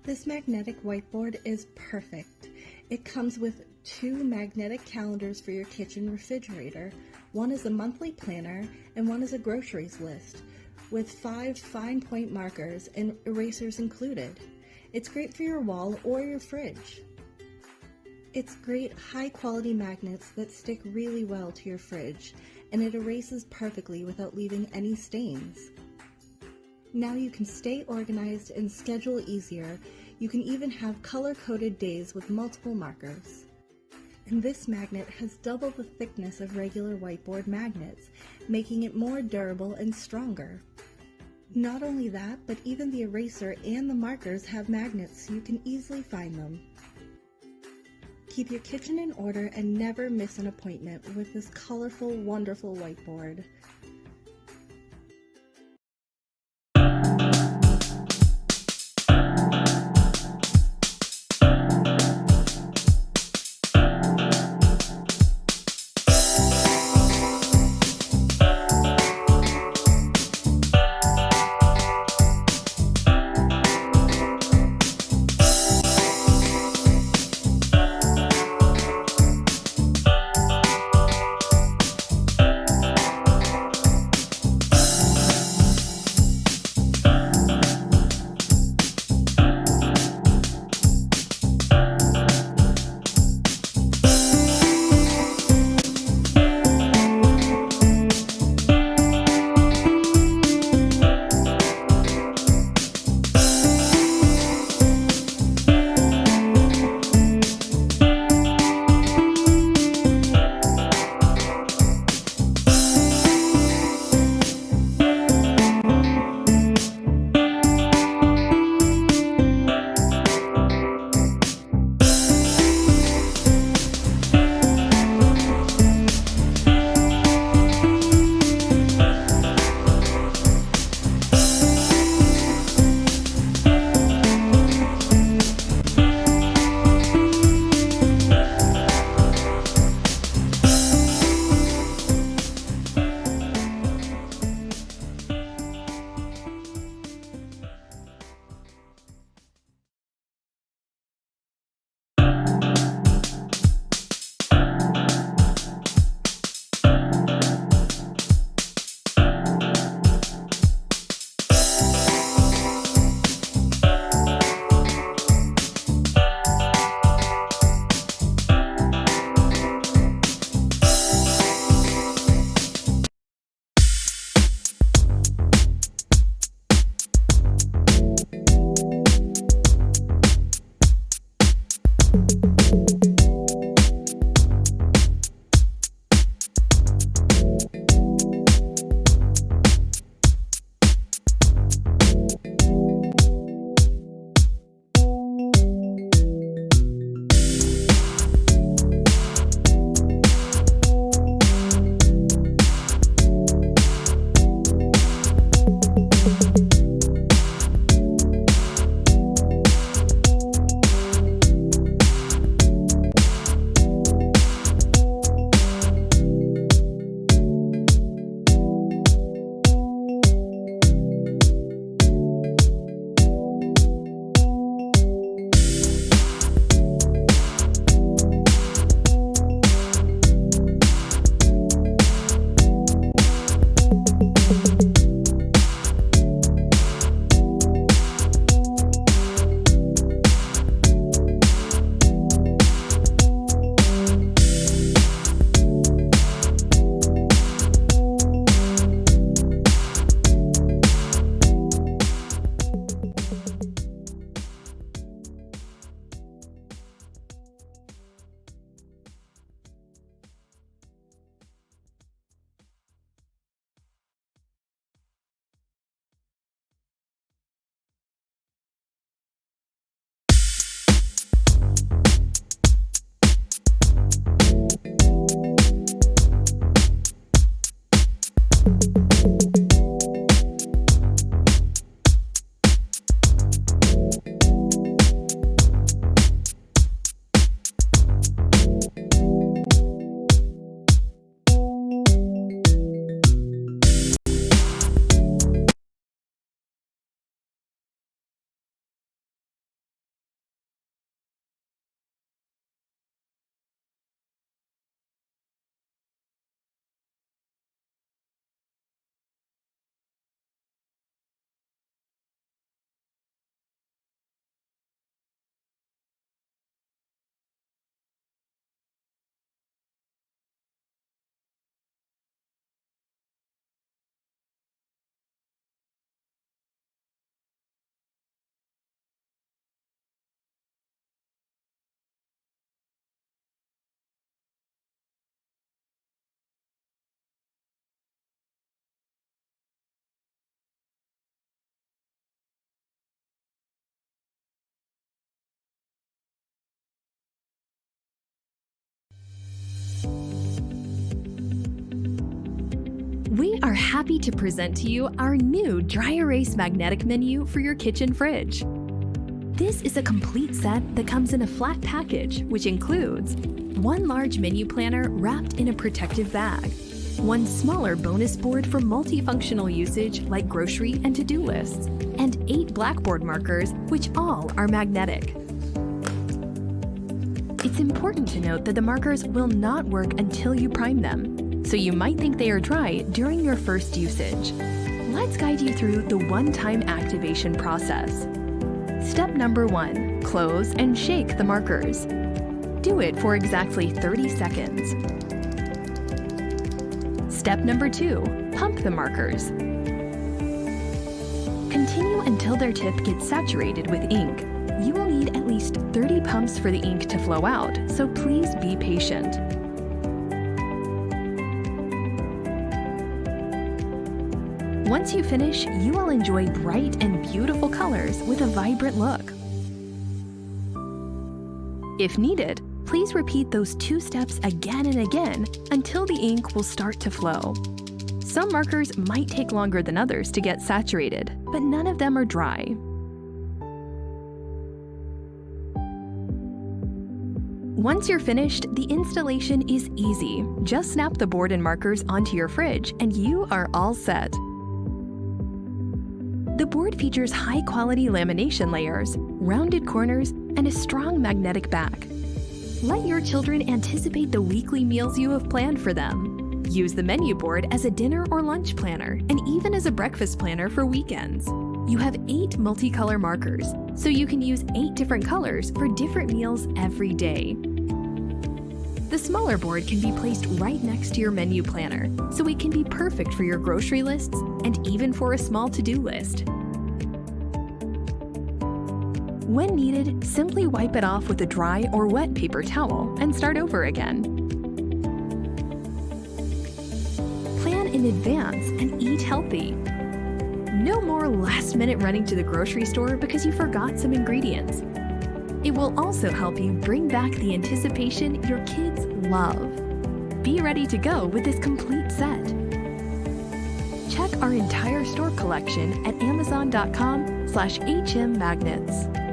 This magnetic whiteboard is perfect. It comes with 2 magnetic calendars for your kitchen refrigerator. One is a monthly planner and one is a groceries list with 5 fine point markers and erasers included. It's great for your wall or your fridge. It's great high quality magnets that stick really well to your fridge, and it erases perfectly without leaving any stains. Now you can stay organized and schedule easier. You can even have color-coded days with multiple markers. And this magnet has double the thickness of regular whiteboard magnets, making it more durable and stronger. Not only that, but even the eraser and the markers have magnets so you can easily find them. Keep your kitchen in order and never miss an appointment with this colorful, wonderful whiteboard. We are happy to present to you our new Dry Erase magnetic menu for your kitchen fridge. This is a complete set that comes in a flat package, which includes one large menu planner wrapped in a protective bag, one smaller bonus board for multifunctional usage like grocery and to-do lists, and 8 blackboard markers, which all are magnetic. It's important to note that the markers will not work until you prime them, so you might think they are dry during your first usage. Let's guide you through the one-time activation process. Step number 1, close and shake the markers. Do it for exactly 30 seconds. Step number 2, pump the markers. Continue until their tip gets saturated with ink. You will need at least 30 pumps for the ink to flow out, so please be patient. Once you finish, you will enjoy bright and beautiful colors with a vibrant look. If needed, please repeat those 2 steps again and again until the ink will start to flow. Some markers might take longer than others to get saturated, but none of them are dry. Once you're finished, the installation is easy. Just snap the board and markers onto your fridge and you are all set. The board features high-quality lamination layers, rounded corners, and a strong magnetic back. Let your children anticipate the weekly meals you have planned for them. Use the menu board as a dinner or lunch planner, and even as a breakfast planner for weekends. You have 8 multicolor markers, so you can use 8 different colors for different meals every day. The smaller board can be placed right next to your menu planner, so it can be perfect for your grocery lists and even for a small to-do list. When needed, simply wipe it off with a dry or wet paper towel and start over again. Plan in advance and eat healthy. No more last-minute running to the grocery store because you forgot some ingredients. It will also help you bring back the anticipation your kids love. Be ready to go with this complete set. Check our entire store collection at amazon.com/hmmagnets.